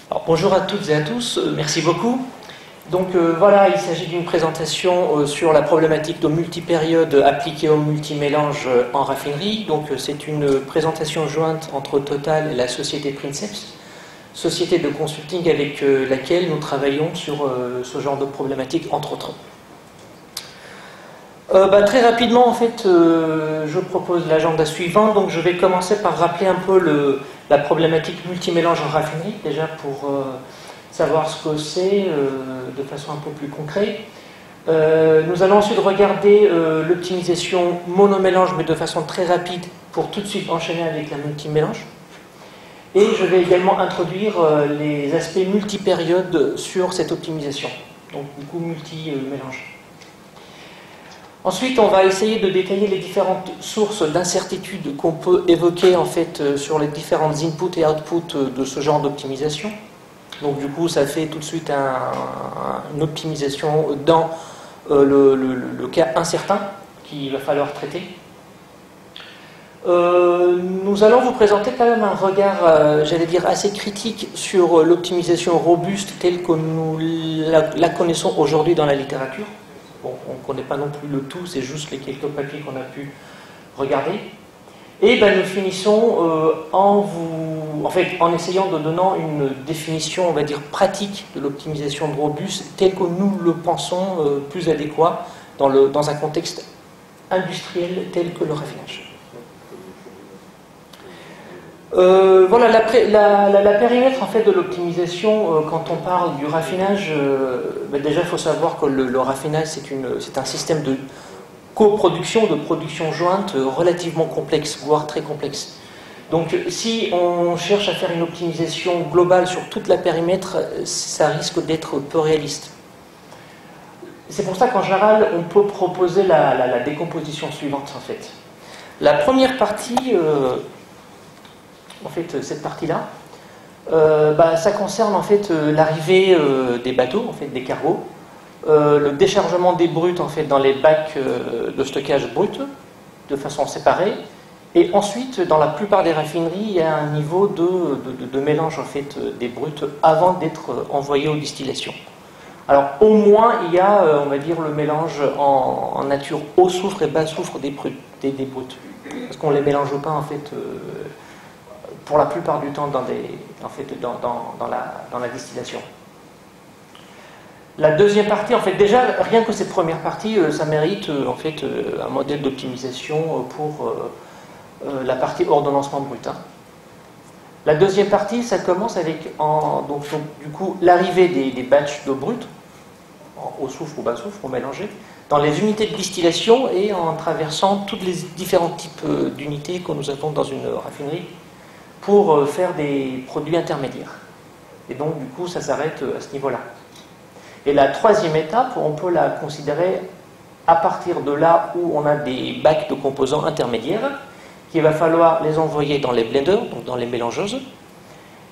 Alors, bonjour à toutes et à tous, merci beaucoup. Donc voilà, il s'agit d'une présentation sur la problématique de multipériode appliquée au multimélange en raffinerie. Donc c'est une présentation jointe entre Total et la société Princeps, société de consulting avec laquelle nous travaillons sur ce genre de problématique entre autres. Très rapidement, en fait, je propose l'agenda suivant. Donc, je vais commencer par rappeler un peu la problématique multimélange en raffinerie, déjà pour savoir ce que c'est de façon un peu plus concrète. Nous allons ensuite regarder l'optimisation monomélange, mais de façon très rapide, pour tout de suite enchaîner avec la multimélange. Et je vais également introduire les aspects multipériodes sur cette optimisation, donc du coup multi-mélange. Ensuite, on va essayer de détailler les différentes sources d'incertitude qu'on peut évoquer en fait sur les différentes inputs et outputs de ce genre d'optimisation. Donc du coup, ça fait tout de suite une optimisation dans le cas incertain qu'il va falloir traiter. Nous allons vous présenter quand même un regard, j'allais dire, assez critique sur l'optimisation robuste telle que nous la connaissons aujourd'hui dans la littérature. Bon, on ne connaît pas non plus le tout, c'est juste les quelques papiers qu'on a pu regarder. Et nous finissons en essayant de donner une définition, on va dire, pratique de l'optimisation de robuste, telle que nous le pensons plus adéquat dans un contexte industriel tel que le raffinage. Voilà la périmètre en fait de l'optimisation quand on parle du raffinage. Déjà, il faut savoir que le raffinage c'est un système de coproduction, de production jointe relativement complexe, voire très complexe. Donc, si on cherche à faire une optimisation globale sur toute la périmètre, ça risque d'être peu réaliste. C'est pour ça qu'en général, on peut proposer la décomposition suivante en fait. La première partie. En fait, cette partie-là, ça concerne en fait l'arrivée des bateaux, en fait, des cargos, le déchargement des brutes en fait dans les bacs de stockage brut, de façon séparée, et ensuite, dans la plupart des raffineries, il y a un niveau de mélange en fait des brutes avant d'être envoyé aux distillations. Alors, au moins, il y a, on va dire, le mélange en nature haut soufre et bas soufre des brutes, parce qu'on ne les mélange pas en fait. Pour la plupart du temps dans la distillation. La deuxième partie, en fait, déjà, rien que cette première partie, ça mérite en fait un modèle d'optimisation pour la partie ordonnancement brut. La deuxième partie, ça commence avec du coup l'arrivée des batchs d'eau brute, au soufre ou bas soufre, mélangés, dans les unités de distillation et en traversant tous les différents types d'unités que nous avons dans une raffinerie, pour faire des produits intermédiaires. Et donc, du coup, ça s'arrête à ce niveau-là. Et la troisième étape, on peut la considérer à partir de là où on a des bacs de composants intermédiaires, qu'il va falloir les envoyer dans les blenders, donc dans les mélangeuses,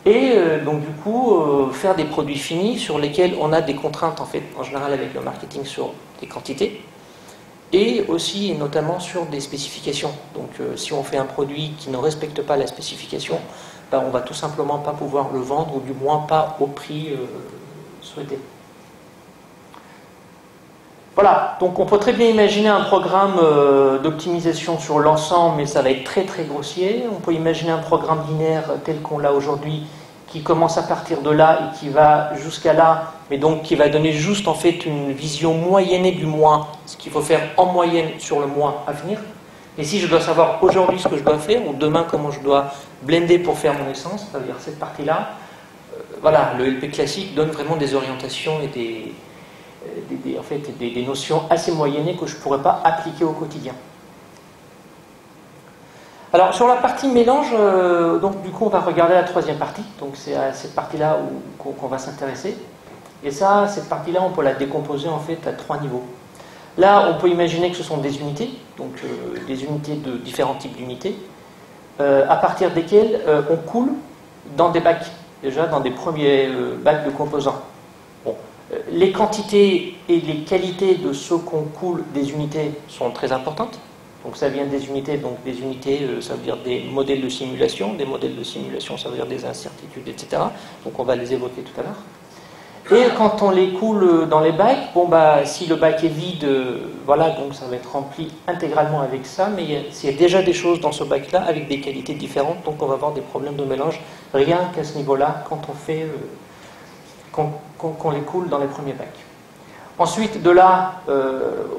et donc, du coup, faire des produits finis sur lesquels on a des contraintes, en fait, en général avec le marketing sur des quantités, et aussi et notamment sur des spécifications. Donc si on fait un produit qui ne respecte pas la spécification, on ne va tout simplement pas pouvoir le vendre, ou du moins pas au prix souhaité. Voilà, donc on peut très bien imaginer un programme d'optimisation sur l'ensemble, mais ça va être très très grossier. On peut imaginer un programme linéaire tel qu'on l'a aujourd'hui, qui commence à partir de là et qui va jusqu'à là, mais donc qui va donner juste en fait une vision moyennée du mois, ce qu'il faut faire en moyenne sur le mois à venir. Et si je dois savoir aujourd'hui ce que je dois faire, ou demain comment je dois blender pour faire mon essence, ça veut dire cette partie-là, voilà, le LP classique donne vraiment des orientations et des notions assez moyennées que je ne pourrais pas appliquer au quotidien. Alors sur la partie mélange, donc du coup on va regarder la troisième partie, donc c'est à cette partie-là qu'on va s'intéresser. Et ça, cette partie-là, on peut la décomposer en fait à trois niveaux. Là, on peut imaginer que ce sont des unités, donc des unités de différents types d'unités, à partir desquelles on coule dans des bacs, déjà dans des premiers bacs de composants. Bon, les quantités et les qualités de ce qu'on coule des unités sont très importantes. Donc ça vient des unités, ça veut dire des modèles de simulation, des modèles de simulation ça veut dire des incertitudes, etc. Donc on va les évoquer tout à l'heure. Et quand on les coule dans les bacs, bon bah si le bac est vide, voilà, donc ça va être rempli intégralement avec ça, mais il y a déjà des choses dans ce bac-là avec des qualités différentes, donc on va avoir des problèmes de mélange, rien qu'à ce niveau-là quand on fait, qu'on les coule dans les premiers bacs. Ensuite, de là,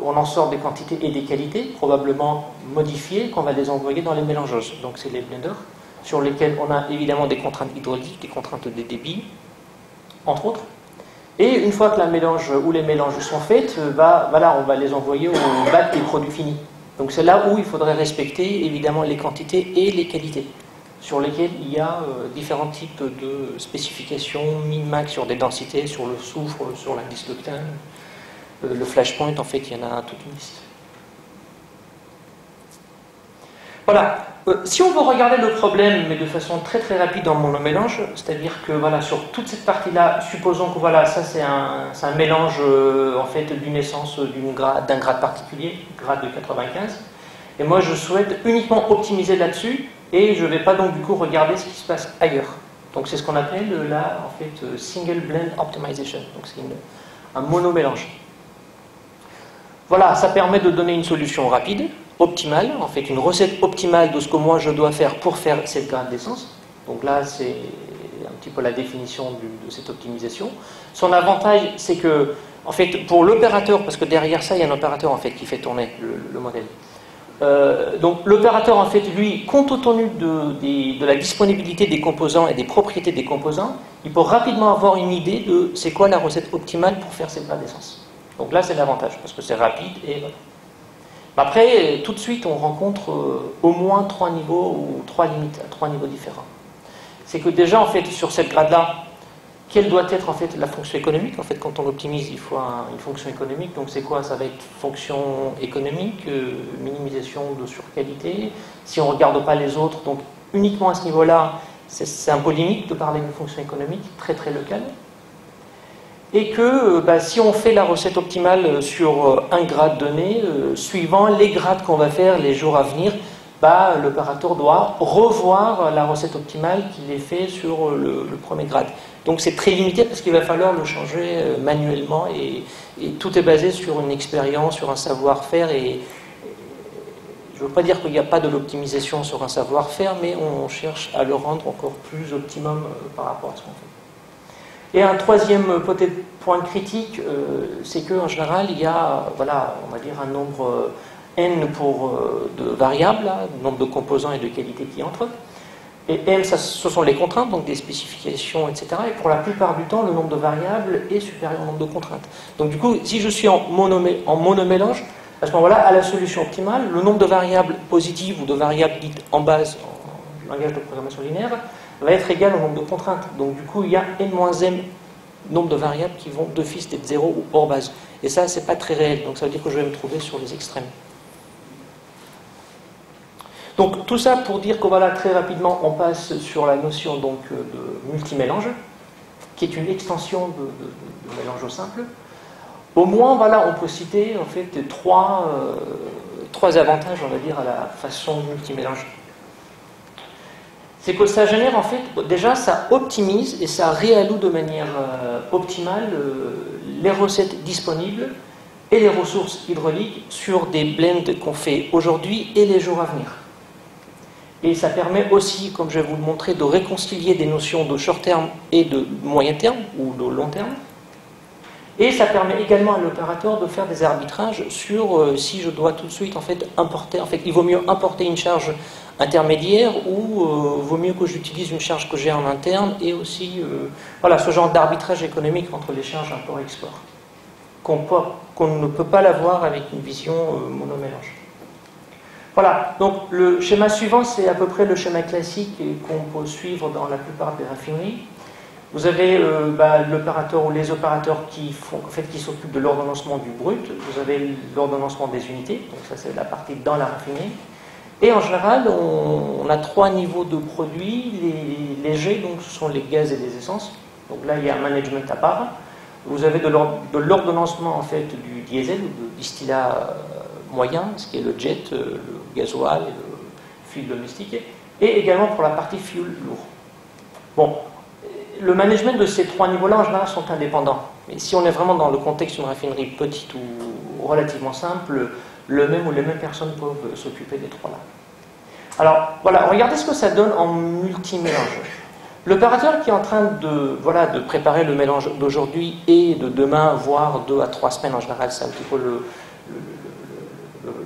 on en sort des quantités et des qualités, probablement modifiées, qu'on va les envoyer dans les mélangeuses. Donc c'est les blenders, sur lesquels on a évidemment des contraintes hydrauliques, des contraintes de débit, entre autres. Et une fois que la mélange ou les mélanges sont faits, voilà, on va les envoyer au bac des produits finis. Donc c'est là où il faudrait respecter évidemment les quantités et les qualités, sur lesquelles il y a différents types de spécifications, min-max sur des densités, sur le soufre, sur l'indice d'octane, le flashpoint, en fait, il y en a toute une liste. Voilà. Si on veut regarder le problème, mais de façon très très rapide en monomélange, c'est-à-dire que voilà, sur toute cette partie-là, supposons que voilà, ça c'est un mélange en fait d'une essence d'un grade particulier, grade de 95, et moi je souhaite uniquement optimiser là-dessus, et je ne vais pas donc du coup regarder ce qui se passe ailleurs. Donc c'est ce qu'on appelle là en fait single blend optimization, donc c'est un monomélange. Voilà, ça permet de donner une solution rapide, optimale, en fait une recette optimale de ce que moi je dois faire pour faire cette grade d'essence. Donc là c'est un petit peu la définition de cette optimisation. Son avantage c'est que, en fait pour l'opérateur, parce que derrière ça il y a un opérateur en fait qui fait tourner le modèle. Donc l'opérateur en fait lui, compte tenu de la disponibilité des composants et des propriétés des composants, il peut rapidement avoir une idée de c'est quoi la recette optimale pour faire cette grade d'essence. Donc là c'est l'avantage parce que c'est rapide et voilà. Après, tout de suite, on rencontre au moins 3 niveaux ou 3 limites, 3 niveaux différents. C'est que déjà, en fait, sur cette grade-là, quelle doit être en fait la fonction économique? En fait, quand on optimise, il faut une fonction économique. Donc, c'est quoi? Ça va être fonction économique, minimisation de surqualité. Si on ne regarde pas les autres, donc uniquement à ce niveau-là, c'est un peu limite de parler d'une fonction économique, très très locale. Et que si on fait la recette optimale sur un grade donné, suivant les grades qu'on va faire les jours à venir, l'opérateur doit revoir la recette optimale qu'il ait fait sur le premier grade. Donc c'est très limité parce qu'il va falloir le changer manuellement et tout est basé sur une expérience, sur un savoir-faire et je ne veux pas dire qu'il n'y a pas de l'optimisation sur un savoir-faire, mais on cherche à le rendre encore plus optimum par rapport à ce qu'on fait. Et un troisième point critique, c'est qu'en général, il y a, voilà, on va dire un nombre n de variables, là, nombre de composants et de qualités qui entrent. Et n, ce sont les contraintes, donc des spécifications, etc. Et pour la plupart du temps, le nombre de variables est supérieur au nombre de contraintes. Donc du coup, si je suis en monomélange, à ce moment-là, à la solution optimale, le nombre de variables positives ou de variables dites en base, en langage de programmation linéaire, va être égal au nombre de contraintes. Donc du coup, il y a n-m nombre de variables qui vont d'office être 0 ou hors base. Et ça, c'est pas très réel. Donc ça veut dire que je vais me trouver sur les extrêmes. Donc tout ça pour dire que voilà, très rapidement, on passe sur la notion donc, de multimélange, qui est une extension de mélange au simple. Au moins, voilà, on peut citer en fait trois avantages, on va dire, à la façon multimélange. C'est que ça génère en fait, déjà ça optimise et ça réalloue de manière optimale les recettes disponibles et les ressources hydrauliques sur des blends qu'on fait aujourd'hui et les jours à venir. Et ça permet aussi, comme je vais vous le montrer, de réconcilier des notions de short terme et de moyen terme ou de long terme. Et ça permet également à l'opérateur de faire des arbitrages sur si je dois tout de suite en fait importer. En fait, il vaut mieux importer une charge intermédiaire ou vaut mieux que j'utilise une charge que j'ai en interne et aussi voilà, ce genre d'arbitrage économique entre les charges import et export qu'on ne peut pas l'avoir avec une vision monomélange. Voilà, donc le schéma suivant c'est à peu près le schéma classique qu'on peut suivre dans la plupart des raffineries. Vous avez l'opérateur ou les opérateurs qui s'occupent de l'ordonnancement du brut, vous avez l'ordonnancement des unités, donc ça c'est la partie dans la raffinerie. Et en général, on a 3 niveaux de produits. Les légers, donc ce sont les gaz et les essences. Donc là, il y a un management à part. Vous avez de l'ordonnancement en fait du diesel ou de distillat moyen, ce qui est le jet, le gasoil, le fuel domestique, et également pour la partie fuel lourd. Bon, le management de ces trois niveaux-là, en général, sont indépendants. Mais si on est vraiment dans le contexte d'une raffinerie petite ou relativement simple, le même ou les mêmes personnes peuvent s'occuper des trois-là. Alors, voilà, regardez ce que ça donne en multi-mélange. L'opérateur qui est en train de préparer le mélange d'aujourd'hui et de demain, voire 2 à 3 semaines en général, c'est un petit peu le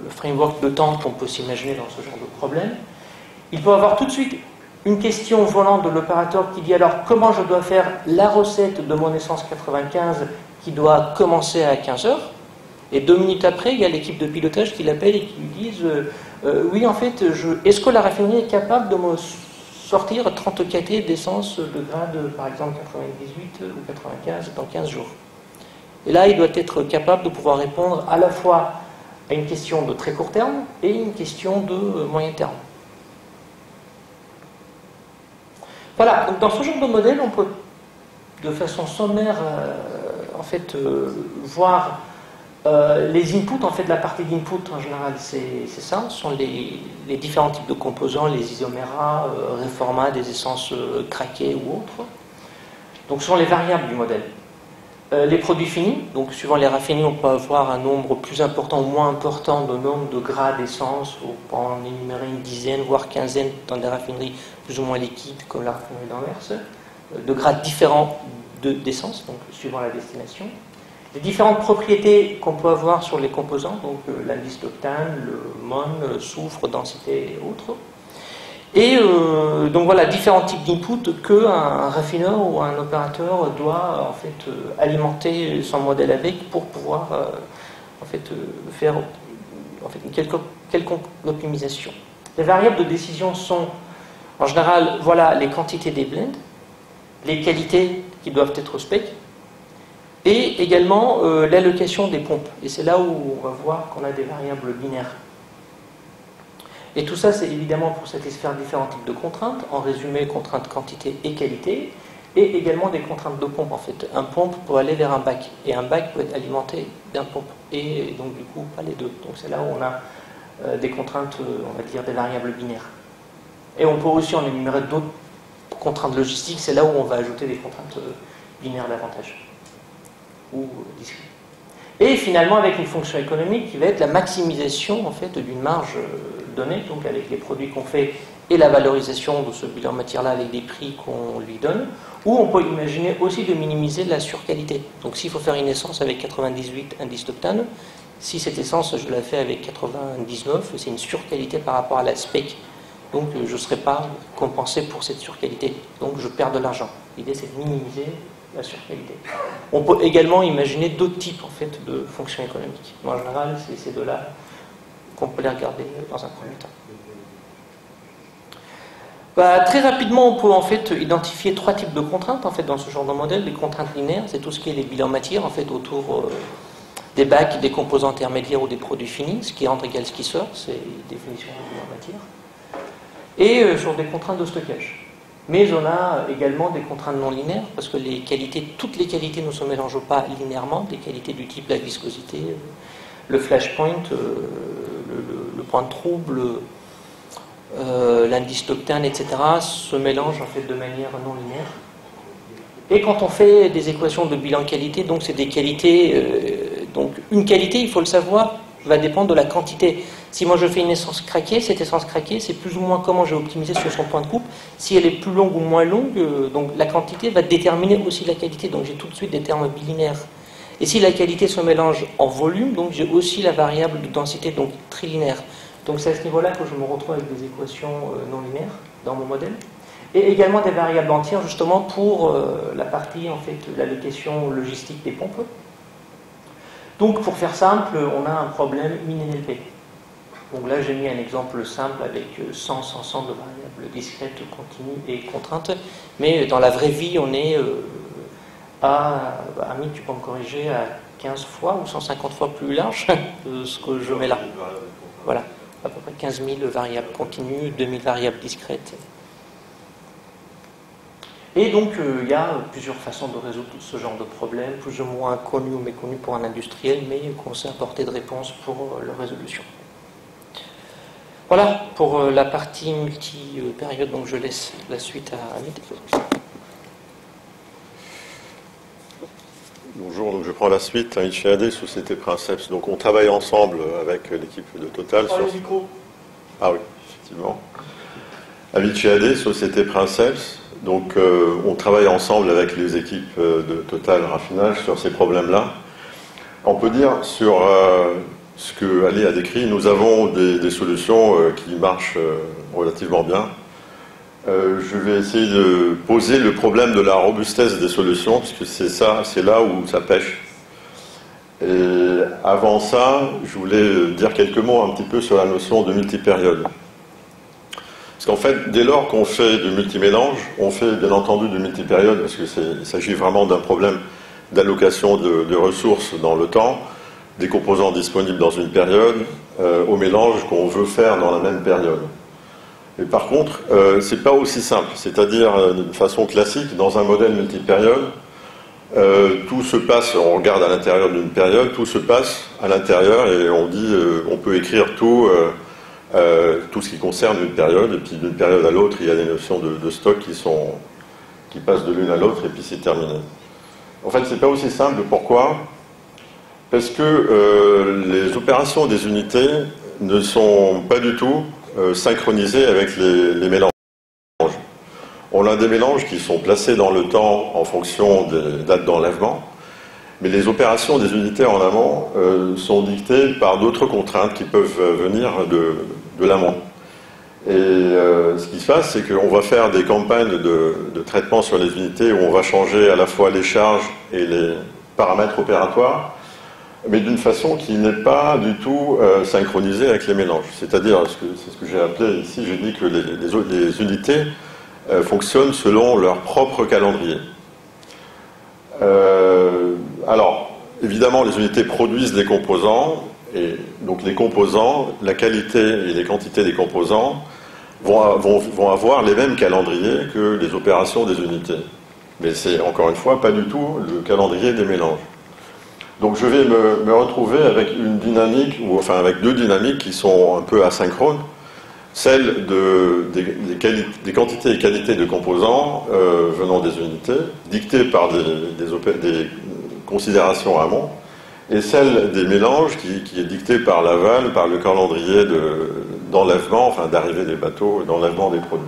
framework de temps qu'on peut s'imaginer dans ce genre de problème. Il peut avoir tout de suite une question volante de l'opérateur qui dit alors comment je dois faire la recette de mon essence 95 qui doit commencer à 15 heures. Et 2 minutes après, il y a l'équipe de pilotage qui l'appelle et qui lui disent oui, en fait, est-ce que la raffinerie est capable de me sortir 30 KT d'essence de grade, par exemple, 98 ou 95 dans 15 jours. Et là, il doit être capable de pouvoir répondre à la fois à une question de très court terme et une question de moyen terme. Voilà, donc dans ce genre de modèle, on peut, de façon sommaire, voir les inputs. En fait, la partie d'input, en général, c'est ça. Ce sont les différents types de composants, les isoméras, réformats, des essences craquées ou autres. Donc, ce sont les variables du modèle. Les produits finis, donc suivant les raffineries, on peut avoir un nombre plus important ou moins important de nombre de grades d'essence. On peut en énumérer une dizaine, voire quinzaine dans des raffineries plus ou moins liquides, comme la raffinerie d'Anvers, de grades différents d'essence, donc suivant la destination. Les différentes propriétés qu'on peut avoir sur les composants, donc l'indice d'octane, le MON, soufre, densité et autres. Et donc voilà, différents types d'inputs qu'un raffineur ou un opérateur doit en fait alimenter son modèle avec pour pouvoir faire une quelconque optimisation. Les variables de décision sont en général voilà, les quantités des blends, les qualités qui doivent être spec, et également l'allocation des pompes. Et c'est là où on va voir qu'on a des variables binaires. Et tout ça, c'est évidemment pour satisfaire différents types de contraintes. En résumé, contraintes quantité et qualité, et également des contraintes de pompe. En fait, un pompe peut aller vers un bac, et un bac peut être alimenté d'un pompe, et donc du coup pas les deux. Donc c'est là où on a des contraintes, on va dire des variables binaires. Et on peut aussi en énumérer d'autres contraintes logistiques. C'est là où on va ajouter des contraintes binaires davantage ou discrètes. Et finalement, avec une fonction économique qui va être la maximisation en fait d'une marge donnée, donc avec les produits qu'on fait et la valorisation de ce bilan matière-là avec des prix qu'on lui donne, ou on peut imaginer aussi de minimiser la surqualité. Donc s'il faut faire une essence avec 98 indices d'octane, si cette essence je la fais avec 99, c'est une surqualité par rapport à la spec. Donc je ne serai pas compensé pour cette surqualité. Donc je perds de l'argent. L'idée c'est de minimiser la surqualité. On peut également imaginer d'autres types en fait, de fonctions économiques. Mais en général, c'est ces deux-là qu'on peut les regarder dans un premier temps. Très rapidement, on peut en fait identifier 3 types de contraintes en fait, dans ce genre de modèle. Les contraintes linéaires, c'est tout ce qui est les bilans matières en fait, autour des bacs, des composants intermédiaires ou des produits finis. Ce qui entre égale ce qui sort, c'est une définition de bilan matière. Et sur des contraintes de stockage. Mais on a également des contraintes non linéaires, parce que toutes les qualités ne se mélangent pas linéairement, des qualités du type la viscosité, le flashpoint, le point de trouble, l'indice d'octane, etc., se mélangent en fait de manière non linéaire. Et quand on fait des équations de bilan qualité, donc c'est des qualités, donc une qualité, il faut le savoir, va dépendre de la quantité. Si moi je fais une essence craquée, cette essence craquée, c'est plus ou moins comment j'ai optimisé sur son point de coupe. Si elle est plus longue ou moins longue, donc la quantité va déterminer aussi la qualité. Donc j'ai tout de suite des termes bilinéaires. Et si la qualité se mélange en volume, donc j'ai aussi la variable de densité, donc trilinéaire. Donc c'est à ce niveau-là que je me retrouve avec des équations non linéaires dans mon modèle. Et également des variables entières justement pour la partie en fait l'allocation logistique des pompes. Donc pour faire simple, on a un problème min-NLP. Donc là j'ai mis un exemple simple avec 100 de variables discrètes, continues et contraintes. Mais dans la vraie vie, on est Ami, tu peux me corriger, à 15 fois ou 150 fois plus large de ce que je mets là. Voilà, à peu près 15 000 variables continues, 2000 variables discrètes. Et donc il y a plusieurs façons de résoudre ce genre de problème, plus ou moins connues ou méconnues pour un industriel, mais qu'on sait apporter de réponses pour leur résolution. Voilà pour la partie multi-période, donc je laisse la suite à Amit. Bonjour, donc je prends la suite, HAD, Société Princeps. Donc on travaille ensemble avec l'équipe de Total. Sur le micro. Ah oui, effectivement. HAD, Société Princeps. Donc on travaille ensemble avec les équipes de Total Raffinage sur ces problèmes-là. On peut dire sur ce que Ali a décrit, nous avons des solutions qui marchent relativement bien. Je vais essayer de poser le problème de la robustesse des solutions, parce que c'est là où ça pêche. Et avant ça, je voulais dire quelques mots un petit peu sur la notion de multipériode. Parce qu'en fait, dès lors qu'on fait du multimélange, on fait bien entendu du multipériode, parce qu'il s'agit vraiment d'un problème d'allocation de ressources dans le temps, des composants disponibles dans une période, au mélange qu'on veut faire dans la même période. Et par contre, c'est pas aussi simple. C'est-à-dire, d'une façon classique, dans un modèle multipériode, tout se passe, on regarde à l'intérieur d'une période, tout se passe à l'intérieur et on dit, on peut écrire tout ce qui concerne une période, et puis d'une période à l'autre, il y a des notions de stock qui passent de l'une à l'autre et puis c'est terminé. En fait, c'est pas aussi simple. Pourquoi ? Parce que les opérations des unités ne sont pas du tout synchronisées avec les mélanges. On a des mélanges qui sont placés dans le temps en fonction des dates d'enlèvement, mais les opérations des unités en amont sont dictées par d'autres contraintes qui peuvent venir de l'amont. Et ce qui se passe, c'est qu'on va faire des campagnes de traitement sur les unités où on va changer à la fois les charges et les paramètres opératoires, mais d'une façon qui n'est pas du tout synchronisée avec les mélanges. C'est-à-dire, c'est ce que j'ai appelé ici, j'ai dit que les unités fonctionnent selon leur propre calendrier. Alors, évidemment, les unités produisent des composants, et donc les composants, la qualité et les quantités des composants vont avoir les mêmes calendriers que les opérations des unités. Mais c'est, encore une fois, pas du tout le calendrier des mélanges. Donc je vais me retrouver avec une dynamique, ou enfin avec deux dynamiques qui sont un peu asynchrones. Celle des quantités et qualités de composants venant des unités, dictées par des considérations amont, et celle des mélanges qui est dictée par l'aval, par le calendrier d'enlèvement, enfin d'arrivée des bateaux et d'enlèvement des produits.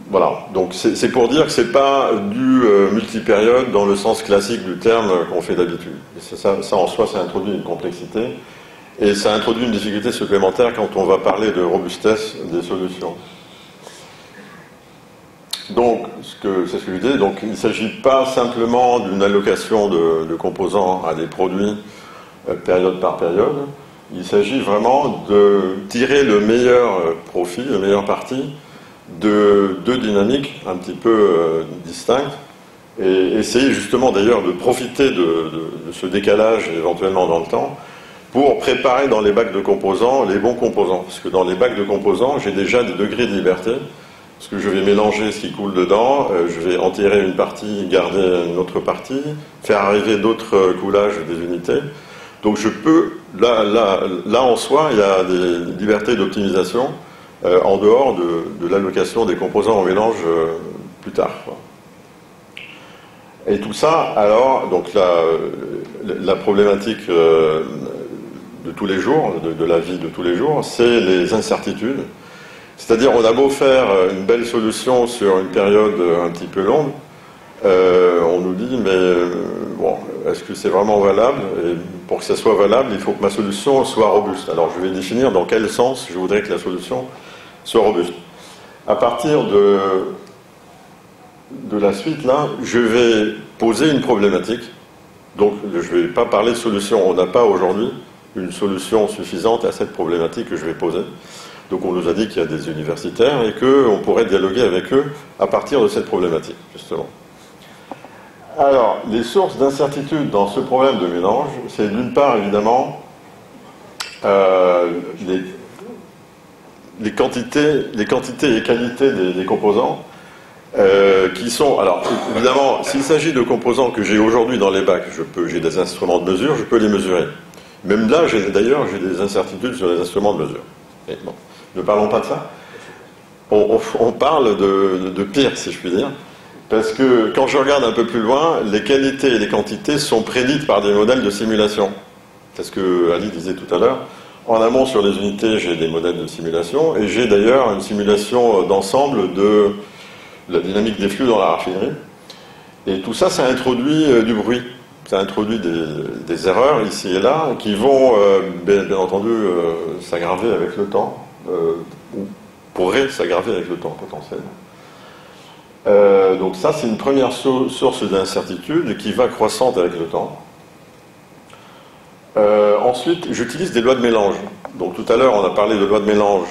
Voilà, donc c'est pour dire que c'est pas du multipériode dans le sens classique du terme qu'on fait d'habitude. Ça en soi, ça introduit une complexité. Et ça introduit une difficulté supplémentaire quand on va parler de robustesse des solutions. Donc, c'est ce que je disais, donc il ne s'agit pas simplement d'une allocation de composants à des produits période par période. Il s'agit vraiment de tirer le meilleur profit, le meilleur parti de deux dynamiques un petit peu distinctes et essayer justement d'ailleurs de profiter de ce décalage éventuellement dans le temps pour préparer dans les bacs de composants les bons composants. Parce que dans les bacs de composants, j'ai déjà des degrés de liberté, parce que je vais mélanger ce qui coule dedans, je vais enterrer une partie, garder une autre partie, faire arriver d'autres coulages des unités. Donc je peux, là en soi, il y a des libertés d'optimisation en dehors de l'allocation des composants en mélange plus tard, quoi. Et tout ça, alors, donc la problématique de tous les jours, de la vie de tous les jours, c'est les incertitudes. C'est-à-dire, on a beau faire une belle solution sur une période un petit peu longue, on nous dit, mais bon, est-ce que c'est vraiment valable? Et pour que ça soit valable, il faut que ma solution soit robuste. Alors, je vais définir dans quel sens je voudrais que la solution soit robuste. À partir de la suite, là, je vais poser une problématique. Donc, je ne vais pas parler de solution. On n'a pas aujourd'hui une solution suffisante à cette problématique que je vais poser. Donc, on nous a dit qu'il y a des universitaires et qu'on pourrait dialoguer avec eux à partir de cette problématique, justement. Alors, les sources d'incertitude dans ce problème de mélange, c'est d'une part, évidemment, les quantités et qualités des composants. qui sont... Alors, évidemment, s'il s'agit de composants que j'ai aujourd'hui dans les bacs, j'ai des instruments de mesure, je peux les mesurer. Même là, d'ailleurs, j'ai des incertitudes sur les instruments de mesure. Et bon, ne parlons pas de ça. On parle de pire, si je puis dire, parce que quand je regarde un peu plus loin, les qualités et les quantités sont prédites par des modèles de simulation. C'est ce que Ali disait tout à l'heure. En amont, sur les unités, j'ai des modèles de simulation, et j'ai d'ailleurs une simulation d'ensemble de la dynamique des flux dans la raffinerie. Et tout ça, ça introduit du bruit. Ça introduit des erreurs ici et là qui vont, bien entendu, s'aggraver avec le temps, ou pourraient s'aggraver avec le temps potentiellement. Donc ça, c'est une première source d'incertitude qui va croissante avec le temps. Ensuite, j'utilise des lois de mélange. Donc tout à l'heure, on a parlé de lois de mélange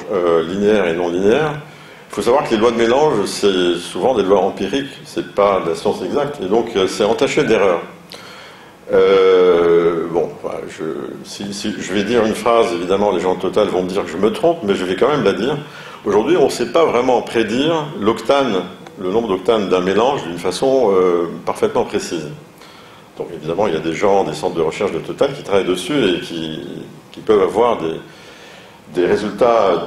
linéaires et non linéaires. Il faut savoir que les lois de mélange, c'est souvent des lois empiriques, c'est pas de la science exacte, et donc c'est entaché d'erreurs. Bon, si je vais dire une phrase, évidemment, les gens de Total vont me dire que je me trompe, mais je vais quand même la dire. Aujourd'hui, on ne sait pas vraiment prédire l'octane, le nombre d'octanes d'un mélange d'une façon parfaitement précise. Donc évidemment, il y a des gens, des centres de recherche de Total qui travaillent dessus et qui peuvent avoir des résultats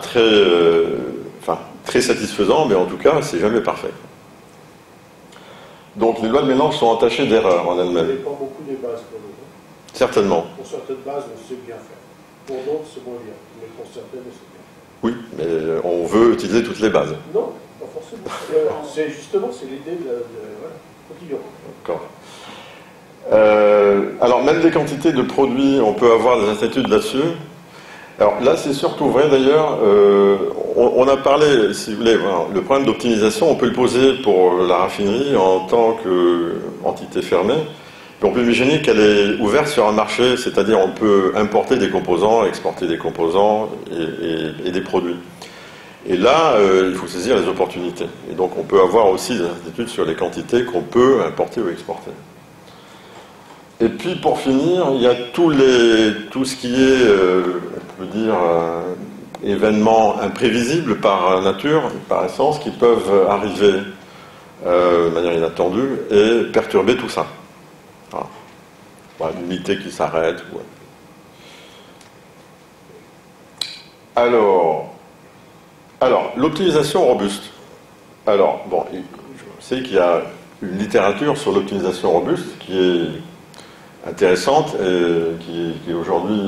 très satisfaisants, mais en tout cas, c'est jamais parfait. Donc les lois de mélange sont entachées d'erreurs en elles-mêmes. Ça dépend beaucoup des bases pour nous. Certainement. Pour certaines bases, on sait bien faire. Pour d'autres, c'est moins bien. Mais pour certaines, c'est bien. Oui, mais on veut utiliser toutes les bases. Non, pas forcément. C'est justement, c'est l'idée de voilà, continuons. D'accord. Alors même des quantités de produits, on peut avoir des incertitudes là-dessus. Alors là, c'est surtout vrai d'ailleurs, on a parlé, si vous voulez, voilà, le problème d'optimisation, on peut le poser pour la raffinerie en tant qu'entité fermée, puis on peut imaginer qu'elle est ouverte sur un marché, c'est-à-dire on peut importer des composants, exporter des composants et des produits. Et là, il faut saisir les opportunités. Et donc on peut avoir aussi des incertitudes sur les quantités qu'on peut importer ou exporter. Et puis pour finir, il y a tout ce qui est, on peut dire, événements imprévisibles par nature, par essence, qui peuvent arriver de manière inattendue et perturber tout ça. Voilà. Voilà, une unité qui s'arrête. Ouais. Alors l'optimisation robuste. Alors, bon, je sais qu'il y a une littérature sur l'optimisation robuste qui est intéressante et qui est aujourd'hui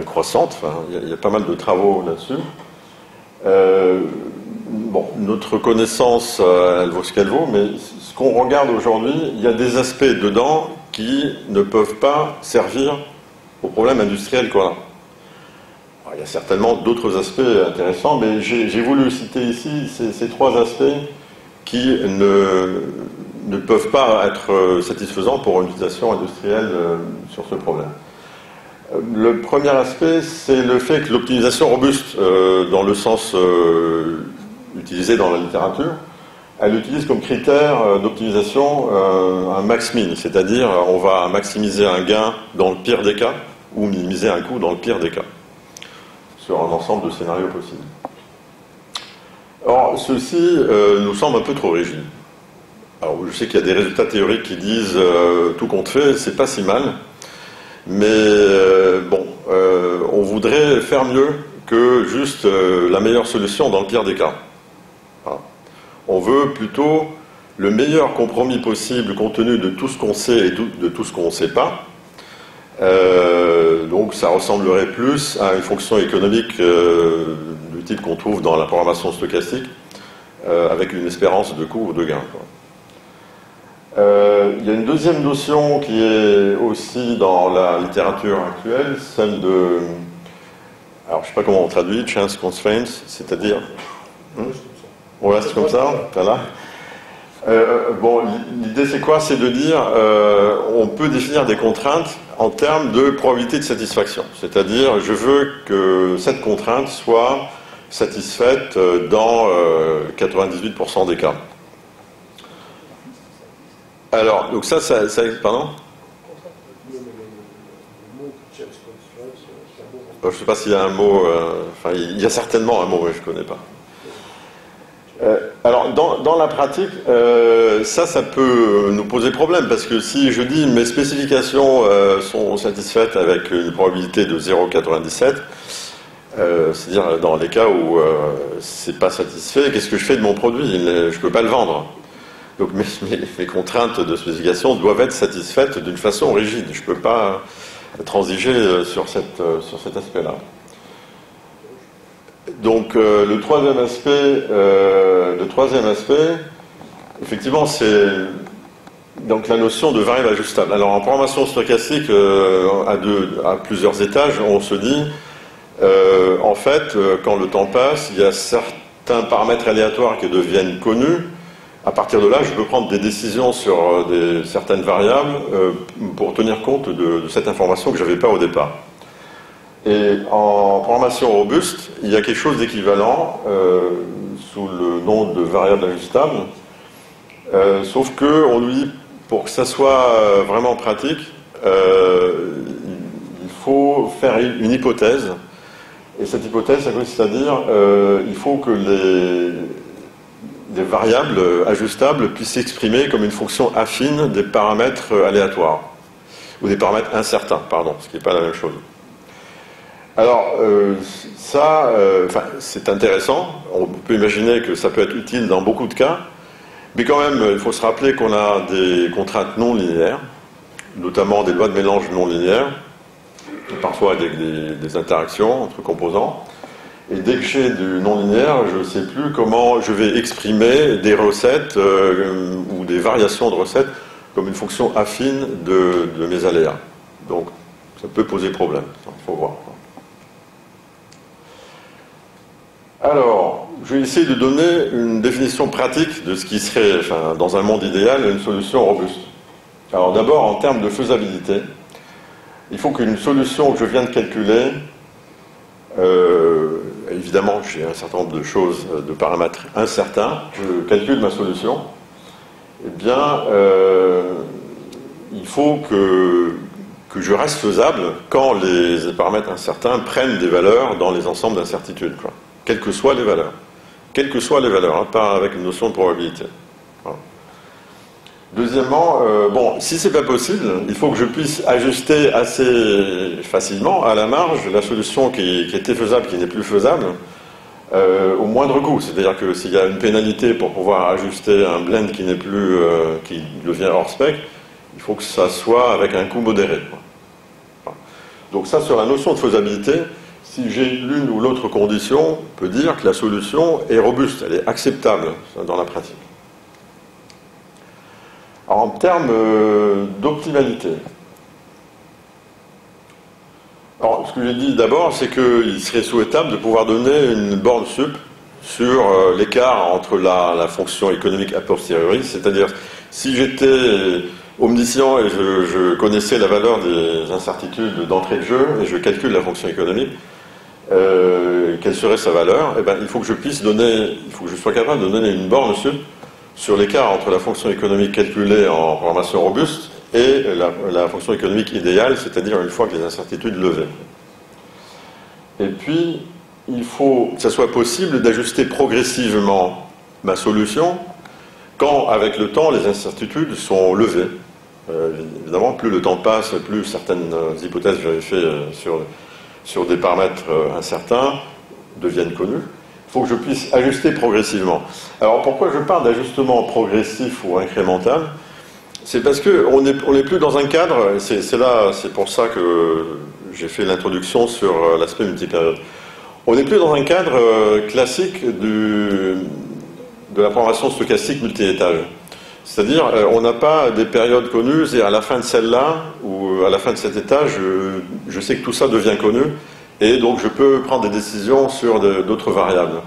croissante. Enfin, il y a pas mal de travaux là-dessus. Bon, notre connaissance, elle vaut ce qu'elle vaut, mais ce qu'on regarde aujourd'hui, il y a des aspects dedans qui ne peuvent pas servir aux problèmes industriels qu'on a. Alors, il y a certainement d'autres aspects intéressants, mais j'ai voulu citer ici ces trois aspects qui ne peuvent pas être satisfaisants pour une utilisation industrielle sur ce problème. Le premier aspect, c'est le fait que l'optimisation robuste, dans le sens utilisé dans la littérature, elle utilise comme critère d'optimisation un max-min, c'est-à-dire on va maximiser un gain dans le pire des cas ou minimiser un coût dans le pire des cas, sur un ensemble de scénarios possibles. Or, ceci nous semble un peu trop rigide. Alors, je sais qu'il y a des résultats théoriques qui disent tout compte fait, c'est pas si mal, mais bon, on voudrait faire mieux que juste la meilleure solution dans le pire des cas. Voilà. On veut plutôt le meilleur compromis possible compte tenu de tout ce qu'on sait et de tout ce qu'on ne sait pas. Donc ça ressemblerait plus à une fonction économique du type qu'on trouve dans la programmation stochastique, avec une espérance de coût ou de gain. Il y a une deuxième notion qui est aussi dans la littérature actuelle, celle de... Alors je ne sais pas comment on traduit, chance constraints, c'est-à-dire... Voilà, c'est comme ça, voilà. Bon, l'idée c'est quoi? C'est de dire, on peut définir des contraintes en termes de probabilité de satisfaction. C'est-à-dire, je veux que cette contrainte soit satisfaite dans 98% des cas. Alors, donc ça pardon? Je ne sais pas s'il y a un mot, enfin, il y a certainement un mot, mais je ne connais pas. Alors, dans la pratique, ça peut nous poser problème, parce que si je dis mes spécifications sont satisfaites avec une probabilité de 0,97, c'est-à-dire dans les cas où c'est pas satisfait, qu'est-ce que je fais de mon produit? Je ne peux pas le vendre. Donc mes contraintes de spécification doivent être satisfaites d'une façon rigide. Je ne peux pas transiger sur cet aspect-là. Donc le troisième aspect, effectivement, c'est donc la notion de variable ajustable. Alors en programmation stochastique à plusieurs étages, on se dit en fait, quand le temps passe, il y a certains paramètres aléatoires qui deviennent connus. À partir de là, je peux prendre des décisions sur certaines variables pour tenir compte de cette information que je n'avais pas au départ. Et en programmation robuste, il y a quelque chose d'équivalent sous le nom de variable ajustable, sauf que on lui dit, pour que ça soit vraiment pratique, il faut faire une hypothèse. Et cette hypothèse, ça consiste à dire il faut que les variables ajustables puissent s'exprimer comme une fonction affine des paramètres aléatoires, ou des paramètres incertains, pardon, ce qui n'est pas la même chose. Alors, c'est intéressant, on peut imaginer que ça peut être utile dans beaucoup de cas, mais quand même, il faut se rappeler qu'on a des contraintes non linéaires, notamment des lois de mélange non linéaires, parfois avec des interactions entre composants. Et dès que j'ai du non-linéaire, je ne sais plus comment je vais exprimer des recettes ou des variations de recettes comme une fonction affine de mes aléas. Donc, ça peut poser problème, il faut voir. Alors, je vais essayer de donner une définition pratique de ce qui serait, dans un monde idéal, une solution robuste. Alors d'abord, en termes de faisabilité, il faut qu'une solution que je viens de calculer, évidemment, j'ai un certain nombre de choses, de paramètres incertains, je calcule ma solution, eh bien, il faut que je reste faisable quand les paramètres incertains prennent des valeurs dans les ensembles d'incertitudes, quelles que soient les valeurs. Quelles que soient les valeurs, pas avec une notion de probabilité. Voilà. Deuxièmement, si c'est pas possible, il faut que je puisse ajuster assez facilement, à la marge, la solution qui était faisable, qui n'est plus faisable, au moindre coût. C'est-à-dire que s'il y a une pénalité pour pouvoir ajuster un blend qui n'est plus, qui devient hors spec, il faut que ça soit avec un coût modéré. Voilà. Donc ça, sur la notion de faisabilité, si j'ai l'une ou l'autre condition, on peut dire que la solution est robuste, elle est acceptable dans la pratique. Alors, en termes d'optimalité, alors, ce que j'ai dit d'abord, c'est qu'il serait souhaitable de pouvoir donner une borne sup sur l'écart entre la fonction économique a posteriori, c'est-à-dire si j'étais omniscient et je connaissais la valeur des incertitudes d'entrée de jeu et je calcule la fonction économique, quelle serait sa valeur? Eh bien, il faut que je sois capable de donner une borne sup sur l'écart entre la fonction économique calculée en programmation robuste et la fonction économique idéale, c'est-à-dire une fois que les incertitudes levées. Et puis, il faut que ça soit possible d'ajuster progressivement ma solution quand, avec le temps, les incertitudes sont levées. Évidemment, plus le temps passe, plus certaines hypothèses que j'avais fait sur des paramètres incertains deviennent connues. Il faut que je puisse ajuster progressivement. Alors pourquoi je parle d'ajustement progressif ou incrémental? C'est parce qu'on n'est plus dans un cadre, c'est pour ça que j'ai fait l'introduction sur l'aspect multipériode. On n'est plus dans un cadre classique de la programmation stochastique multi-étage. C'est-à-dire, on n'a pas des périodes connues, et à la fin de celle-là, ou à la fin de cet étage, je sais que tout ça devient connu, et donc je peux prendre des décisions sur d'autres variables.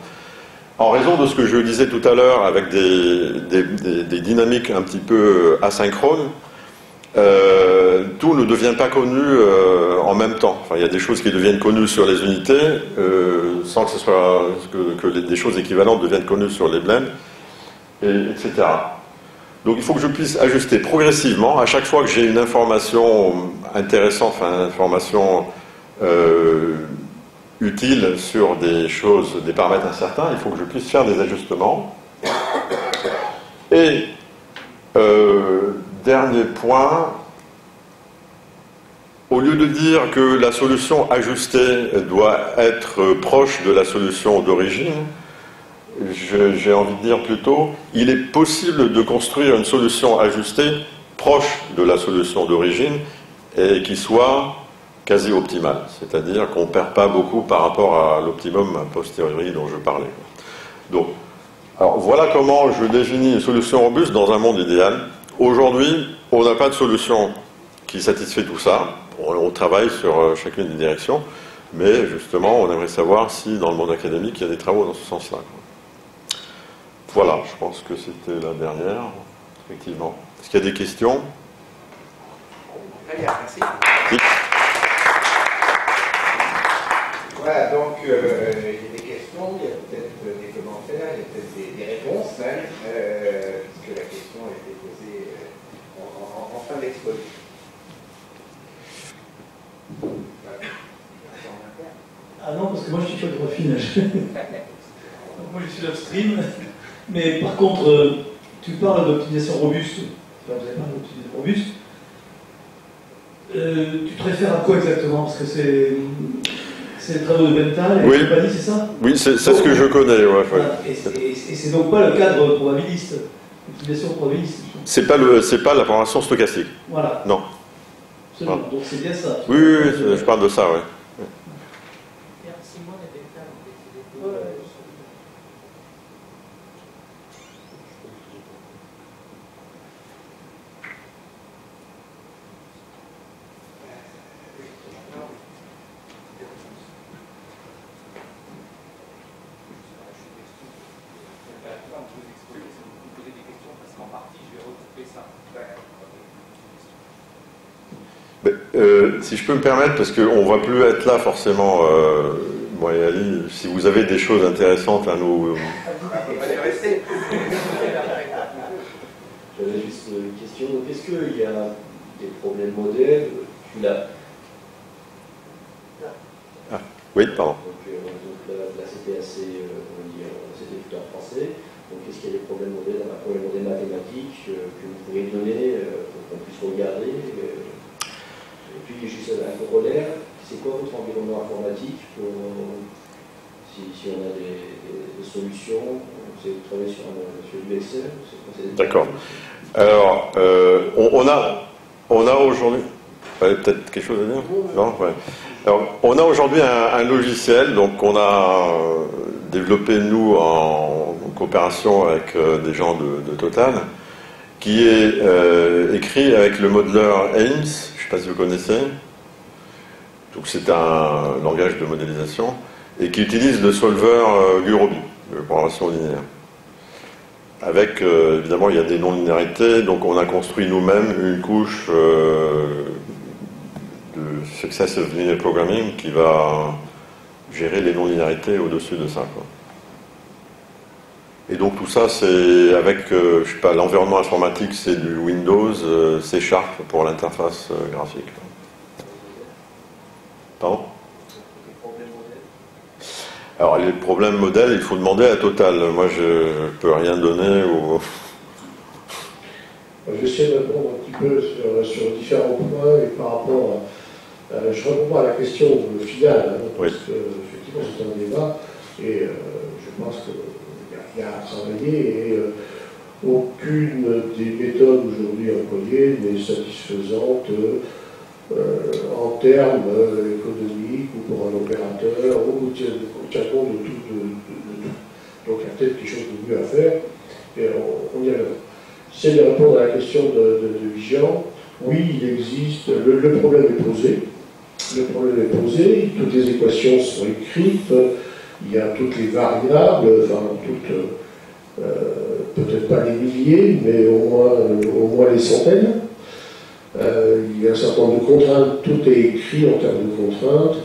En raison de ce que je disais tout à l'heure, avec des dynamiques un petit peu asynchrones, tout ne devient pas connu en même temps. Enfin, il y a des choses qui deviennent connues sur les unités, sans que ce soit des choses équivalentes deviennent connues sur les blends, etc. Donc il faut que je puisse ajuster progressivement. À chaque fois que j'ai une information intéressante, une information utile sur des paramètres incertains, il faut que je puisse faire des ajustements Et dernier point, au lieu de dire que la solution ajustée doit être proche de la solution d'origine, j'ai envie de dire plutôt, il est possible de construire une solution ajustée proche de la solution d'origine et qui soit quasi optimale, c'est-à-dire qu'on ne perd pas beaucoup par rapport à l'optimum a posteriori dont je parlais. Donc, alors voilà comment je définis une solution robuste dans un monde idéal. Aujourd'hui, on n'a pas de solution qui satisfait tout ça. On travaille sur chacune des directions, mais justement, on aimerait savoir si dans le monde académique, il y a des travaux dans ce sens-là. Voilà, je pense que c'était la dernière, effectivement. Est-ce qu'il y a des questions? Très bien, merci. Oui. Voilà, donc il y a des questions, il y a peut-être des commentaires, il y a peut-être des réponses, même, puisque la question a été posée en fin d'exposé. Ah non, parce que moi je suis pas de raffinage. Moi je suis upstream. Mais par contre, tu parles d'optimisation robuste. Enfin, vous avez parlé d'optimisation robuste. Tu te réfères à quoi exactement? Parce que c'est les travaux de Benthal et compagnie, c'est ça? Oui, c'est ce que je connais. Ouais. Voilà. Et c'est donc pas le cadre probabiliste, l'optimisation probabiliste. C'est pas la programmation stochastique. Voilà. Non. Absolument. Donc c'est bien ça. Oui, je parle de ça, oui. Si je peux me permettre, parce qu'on ne va plus être là forcément, moi et Ali, si vous avez des choses intéressantes à nous... J'avais juste une question. Est-ce qu'il y a des problèmes modèles? Oui, pardon. Donc là c'était assez, c'était tout en français. Donc est-ce qu'il y a des problèmes modèles mathématiques que vous pourriez donner pour qu'on puisse regarder Et puis juste un corollaire, c'est quoi votre environnement informatique pour, si on a des solutions? Vous travaillez sur du Excel? D'accord. Alors, on a aujourd'hui... peut-être quelque chose à dire? Non, ouais. Alors, on a aujourd'hui un logiciel, donc on a développé nous en coopération avec des gens de Total, qui est écrit avec le modeleur Ames, je ne sais pas si vous connaissez, donc c'est un langage de modélisation, et qui utilise le solver Gurobi, de programmation linéaire. Avec, évidemment, il y a des non-linéarités, donc on a construit nous-mêmes une couche de Successive Linear Programming qui va gérer les non-linéarités au-dessus de ça, quoi. Et donc tout ça, c'est avec, je sais pas, l'environnement informatique, c'est du Windows, C# pour l'interface graphique. Pardon? Alors les problèmes modèles, il faut demander à Total. Moi, je ne peux rien donner. Je vais essayer de répondre un petit peu sur différents points et par rapport à... je réponds à la question finale, hein, parce qu'effectivement c'est un débat et je pense qu'il y a à travailler et aucune des méthodes aujourd'hui employées n'est satisfaisante en termes économiques ou pour un opérateur ou tient compte de tout. Donc il y a peut-être quelque chose de mieux à faire et on y arrive. C'est de répondre à la question de Vigian. Oui, il existe, le problème est posé. Le problème est posé, toutes les équations sont écrites, il y a toutes les variables, enfin toutes, peut-être pas les milliers, mais au moins les centaines. Il y a un certain nombre de contraintes, tout est écrit en termes de contraintes.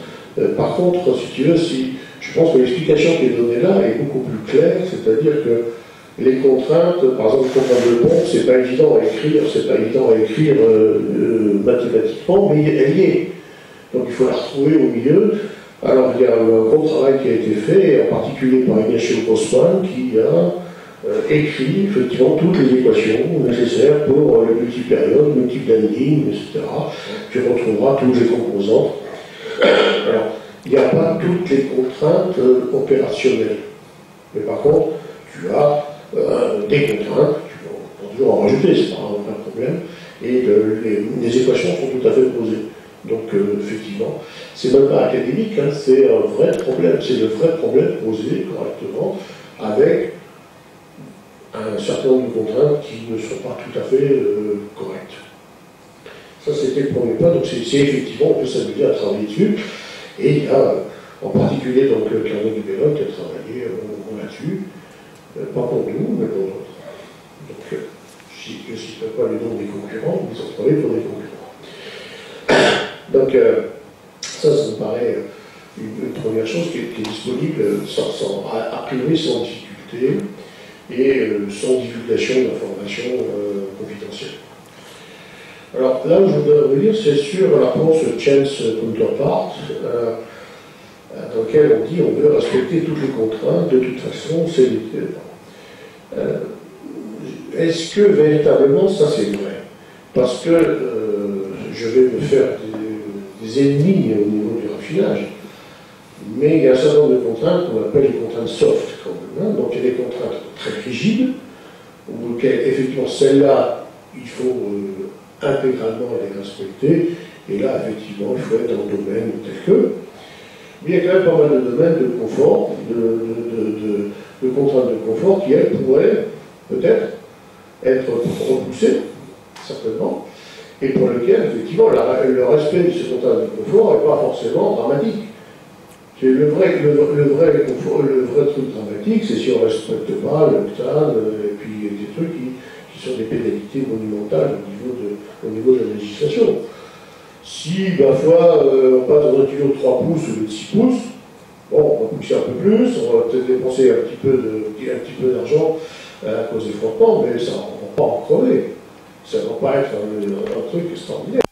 Par contre, si tu veux, je pense que l'explication qui est donnée là est beaucoup plus claire, c'est-à-dire que les contraintes, par exemple, les contraintes de pompe, c'est pas évident à écrire mathématiquement, mais elle y est. Donc il faut la retrouver au milieu. Alors il y a un gros travail qui a été fait, en particulier par Ignacio Grossman, qui a écrit effectivement toutes les équations nécessaires pour le multipériode, multiblending, etc. Tu retrouveras toutes les composantes. Alors, il n'y a pas toutes les contraintes opérationnelles. Mais par contre, tu as des contraintes, tu peux toujours en rajouter, c'est pas un vrai problème, et les équations sont tout à fait posées. Donc, effectivement, c'est même pas académique, hein, c'est un vrai problème, c'est le vrai problème posé correctement avec un certain nombre de contraintes qui ne sont pas tout à fait correctes. Ça, c'était le premier point, donc c'est effectivement, on peut s'amuser à travailler dessus, et il y a en particulier donc Carnegie Mellon qui a travaillé là-dessus, pas pour nous, mais pour d'autres. Donc, je ne citerai pas les noms des concurrents, ils ont travaillé pour des concurrents. Donc, ça me paraît une première chose qui est disponible a priori sans difficulté et sans divulgation d'informations confidentielles. Alors là où je voudrais revenir, c'est sur l'approche Chance Counterpart, dans laquelle on dit on veut respecter toutes les contraintes, de toute façon, c'est est-ce que véritablement ça c'est vrai? Parce que je vais me faire des ennemis au niveau du raffinage, mais il y a un certain nombre de contraintes qu'on appelle les contraintes soft quand même. Hein. Donc il y a des contraintes très rigides, où effectivement celles-là, il faut intégralement les respecter, et là effectivement il faut être dans le domaine tel que. Mais il y a quand même pas mal de domaines de confort, de contraintes de confort qui, elles, pourraient peut-être être repoussées, certainement, et pour lequel, effectivement, le respect de ces contraintes de confort n'est pas forcément dramatique. Le vrai truc dramatique, c'est si on ne respecte pas l'octane, et puis des trucs qui sont des pénalités monumentales au niveau de la législation. Si, parfois, on passe dans un tuyau de 3 pouces ou de 6 pouces, bon, on va pousser un peu plus, on va peut-être dépenser un petit peu d'argent à cause des frottements, mais ça ne va pas en crever. Ça ne va pas être un truc extraordinaire.